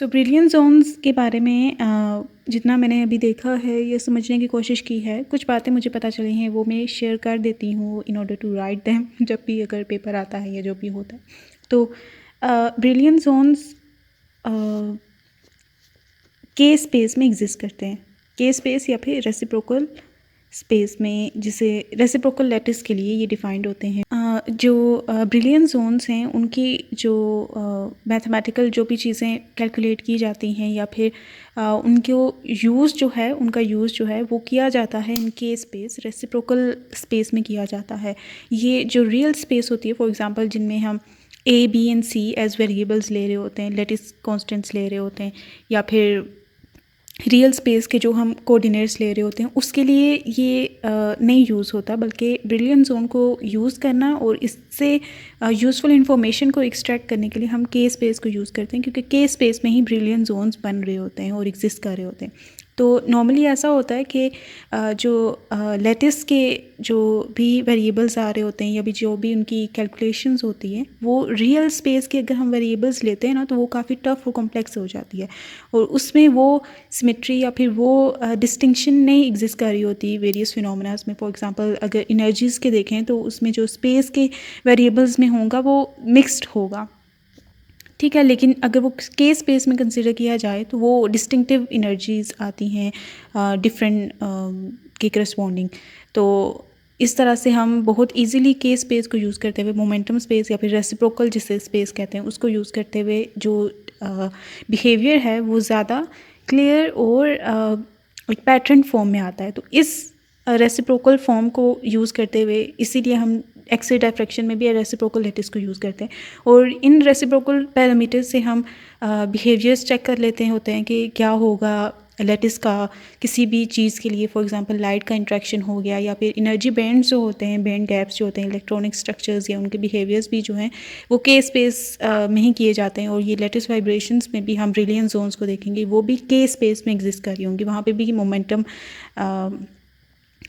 So brilliant Jones के बारे में जितना मैंने अभी देखा है या समझने की कोशिश की है, कुछ बातें मुझे पता चली हैं वो मैं शेयर कर देती हूँ in order to write them जब भी अगर पेपर आता है या जो भी होता है। तो ब्रिलियंट जोन्स के स्पेस में एग्जिस्ट करते हैं, के स्पेस या फिर रेसिप्रोकल स्पेस में, जिसे रेसिप्रोकल लैटिस के लिए ये डिफाइंड होते हैं। जो ब्रिलियंट जोन्स हैं उनकी जो मैथमेटिकल जो भी चीज़ें कैलकुलेट की जाती हैं या फिर उनको यूज़ जो है उनका यूज़ जो है वो किया जाता है इनके स्पेस रेसिप्रोकल स्पेस में किया जाता है। ये जो रियल स्पेस होती है, फॉर एग्जांपल जिनमें हम A B and C as variables ले रहे होते हैं, लैटिस कॉन्स्टेंट्स ले रहे होते हैं, या फिर रियल स्पेस के जो हम कोऑर्डिनेट्स ले रहे होते हैं, उसके लिए ये नहीं यूज़ होता, बल्कि ब्रिलियंट जोन को यूज़ करना और इससे यूज़फुल इंफॉर्मेशन को एक्सट्रैक्ट करने के लिए हम के स्पेस को यूज़ करते हैं, क्योंकि के स्पेस में ही ब्रिलियंट जोन्स बन रहे होते हैं और एग्जिस्ट कर रहे होते हैं। तो नॉर्मली ऐसा होता है कि जो लैटिस के जो भी वेरिएबल्स आ रहे होते हैं या भी जो भी उनकी कैलकुलेशंस होती हैं, वो रियल स्पेस के अगर हम वेरिएबल्स लेते हैं ना, तो वो काफ़ी टफ और कॉम्प्लेक्स हो जाती है और उसमें वो सिमेट्री या फिर वो डिस्टिंक्शन नहीं एग्जिस्ट कर रही होती वेरियस फिनोमेनास में। फॉर एग्जांपल अगर एनर्जीज़ के देखें तो उसमें जो स्पेस के वेरिएबल्स में होगा वो मिक्स्ड होगा, ठीक है, लेकिन अगर वो के स्पेस में कंसिडर किया जाए तो वो डिस्टिंक्टिव एनर्जीज़ आती हैं डिफरेंट के करस्पॉन्डिंग। तो इस तरह से हम बहुत इजीली के स्पेस को यूज़ करते हुए, मोमेंटम स्पेस या फिर रेसिप्रोकल जिसे स्पेस कहते हैं, उसको यूज़ करते हुए जो बिहेवियर है वो ज़्यादा क्लियर और एक पैटर्न फॉर्म में आता है। तो इस रेसिप्रोकल फॉर्म को यूज़ करते हुए इसीलिए हम एक्स रे डायफ्रैक्शन में भी रेसिप्रोकल लैटिस को यूज़ करते हैं और इन रेसिप्रोकल पैरामीटर्स से हम बिहेवियर्स चेक कर लेते होते हैं कि क्या होगा लैटिस का किसी भी चीज़ के लिए। फॉर एग्जांपल लाइट का इंट्रैक्शन हो गया या फिर एनर्जी बैंड्स जो होते हैं, बैंड गैप्स जो होते हैं, इलेक्ट्रॉनिक स्ट्रक्चर्स या उनके बिहेवियर्स भी जो हैं वो के स्पेस में ही किए जाते हैं। और ये लैटिस वाइब्रेशंस में भी हम ब्रिलियंट जोन्स को देखेंगे, वो भी के स्पेस में एग्जिस्ट कर रही होंगी, वहाँ पे भी मोमेंटम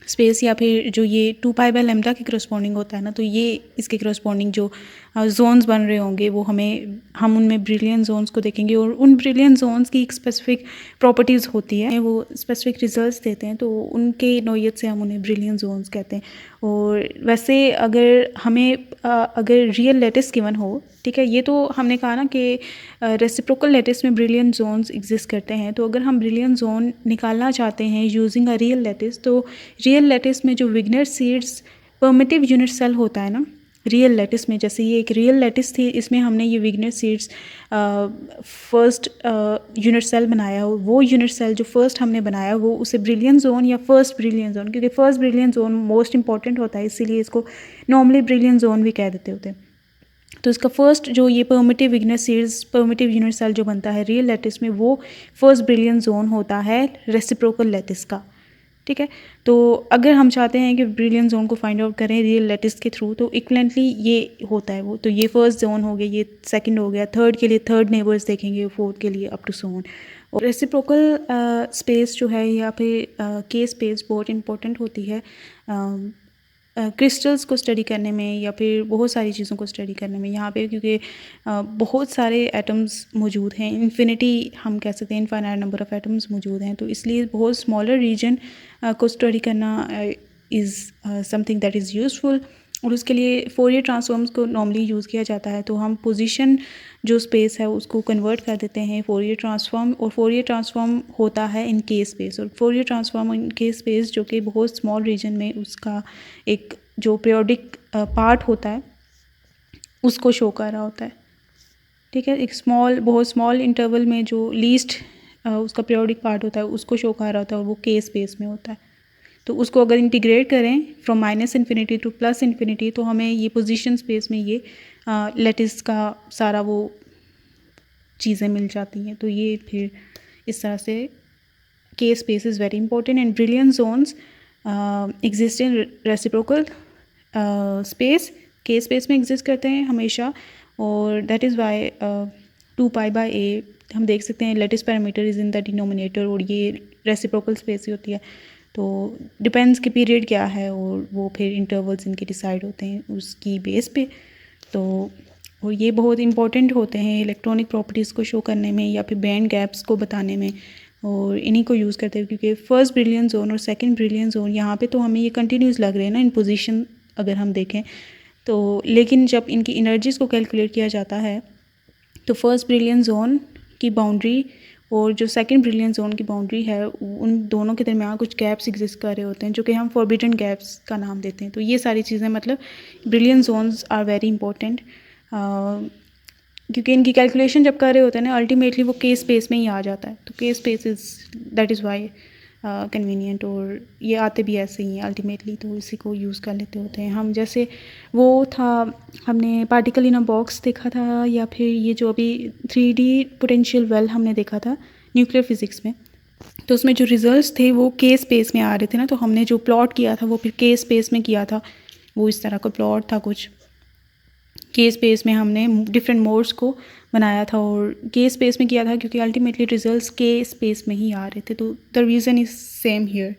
स्पेस या फिर जो ये 2π/λ के करस्पॉन्डिंग होता है ना, तो ये इसके करस्पॉन्डिंग जो जोन्स बन रहे होंगे वो हम उनमें ब्रिलियंट जोन्स को देखेंगे और उन ब्रिलियंट जोन्स की एक स्पेसिफिक प्रॉपर्टीज़ होती है, वो स्पेसिफिक रिजल्ट्स देते हैं, तो उनके नौयत से हम उन्हें ब्रिलियंट जोन्स कहते हैं। और वैसे अगर हमें अगर रियल लैटिस गिवन हो, ठीक है, ये तो हमने कहा ना कि रेसिप्रोकल लैटिस में ब्रिलियंट जोन्स एग्जिस्ट करते हैं, तो अगर हम ब्रिलियंट जोन निकालना चाहते हैं यूजिंग अ रियल लैटिस, तो रियल लैटिस में जो विग्नर सीड्स परमिटिव यूनिट सेल होता है ना, रियल लैटिस में, जैसे ये एक रियल लैटिस थी, इसमें हमने ये विग्नर सीड्स फर्स्ट यूनिट सेल बनाया, वो यूनिट सेल जो फर्स्ट हमने बनाया वो उसे ब्रिलियंट जोन या फर्स्ट ब्रिलियंट जोन, क्योंकि first brilliant zone most important होता है, इसीलिए इसको नॉर्मली ब्रिलियंट जोन भी कह देते होते हैं। तो इसका फर्स्ट जो ये primitive विग्नर seeds primitive unit cell जो बनता है रियल लैटिस में, वो फर्स्ट ब्रिलियंट जोन होता है रेसिप्रोकल लैटिस का, ठीक है। तो अगर हम चाहते हैं कि ब्रिलियंट जोन को फाइंड आउट करें रियल लैटिस के थ्रू, तो इक्वलेंटली ये होता है वो, तो ये फर्स्ट जोन हो गया, ये सेकंड हो गया, थर्ड के लिए थर्ड नेबर्स देखेंगे, फोर्थ के लिए अप टू सो ऑन। और रेसिप्रोकल स्पेस जो है या फिर के स्पेस बहुत इंपॉर्टेंट होती है क्रिस्टल्स को स्टडी करने में या फिर बहुत सारी चीज़ों को स्टडी करने में यहाँ पे, क्योंकि बहुत सारे एटम्स मौजूद हैं, इन्फिनिटी हम कह सकते हैं, इनफाइनाइट नंबर ऑफ़ एटम्स मौजूद हैं, तो इसलिए बहुत स्मॉलर रीजन को स्टडी करना is something that is useful. और उसके लिए फोरियर ट्रांसफॉर्म्स को नॉर्मली यूज़ किया जाता है, तो हम पोजीशन जो स्पेस है उसको कन्वर्ट कर देते हैं फोरियर ट्रांसफॉर्म, और फोरियर ट्रांसफॉर्म होता है इन के स्पेस, और फोरियर ट्रांसफॉर्म इन के स्पेस जो कि बहुत स्मॉल रीजन में उसका एक जो पीरियोडिक पार्ट होता है उसको शो कर रहा होता है, ठीक है। एक बहुत स्मॉल इंटरवल में जो लीस्ट उसका पीरियोडिक पार्ट होता है उसको शो कर रहा होता है, और वो के स्पेस में होता है। तो उसको अगर इंटीग्रेट करें फ्रॉम -∞ टू +∞, तो हमें ये पोजीशन स्पेस में ये लैटिस का सारा वो चीज़ें मिल जाती हैं। तो ये फिर इस तरह से K space is very important and brilliant zones exist in reciprocal space, K space में एग्जिस्ट करते हैं हमेशा, और दैट इज़ वाई 2π/a हम देख सकते हैं lattice parameter is in the denominator, और ये रेसिप्रोकल स्पेस ही होती है। तो डिपेंड्स कि पीरियड क्या है और वो फिर इंटरवल्स इनके डिसाइड होते हैं उसकी बेस पे। तो और ये बहुत इंपॉर्टेंट होते हैं इलेक्ट्रॉनिक प्रॉपर्टीज़ को शो करने में या फिर बैंड गैप्स को बताने में, और इन्हीं को यूज़ करते हैं क्योंकि फर्स्ट ब्रिलियन जोन और सेकंड ब्रिलियन जोन यहाँ पे तो हमें ये कंटिन्यूस लग रहे हैं ना इन पोजीशन अगर हम देखें तो, लेकिन जब इनकी एनर्जीज़ को कैलकुलेट किया जाता है तो फर्स्ट ब्रिलियन जोन की बाउंड्री और जो सेकंड ब्रिलियन जोन की बाउंड्री है उन दोनों के दरमियान कुछ गैप्स एग्जिस्ट कर रहे होते हैं जो कि हम फॉरबिडन गैप्स का नाम देते हैं। तो ये सारी चीज़ें मतलब Brillouin zones are very important क्योंकि इनकी कैलकुलेशन जब कर रहे होते हैं ना अल्टीमेटली वो के स्पेस में ही आ जाता है। तो के space is that is why convenient, और ये आते भी ऐसे ही हैं अल्टीमेटली, तो इसी को यूज़ कर लेते होते हैं हम। जैसे वो था हमने पार्टिकल इन अ बॉक्स देखा था, या फिर ये जो अभी 3D पोटेंशियल वेल हमने देखा था न्यूक्लियर फिज़िक्स में, तो उसमें जो रिजल्ट्स थे वो के स्पेस में आ रहे थे ना, तो हमने जो प्लॉट किया था वो फिर के स्पेस में किया था। वो इस तरह का प्लॉट था कुछ, के स्पेस में हमने डिफरेंट मोड्स को बनाया था और के स्पेस में किया था क्योंकि अल्टीमेटली रिजल्ट्स के स्पेस में ही आ रहे थे। तो the reason is same here.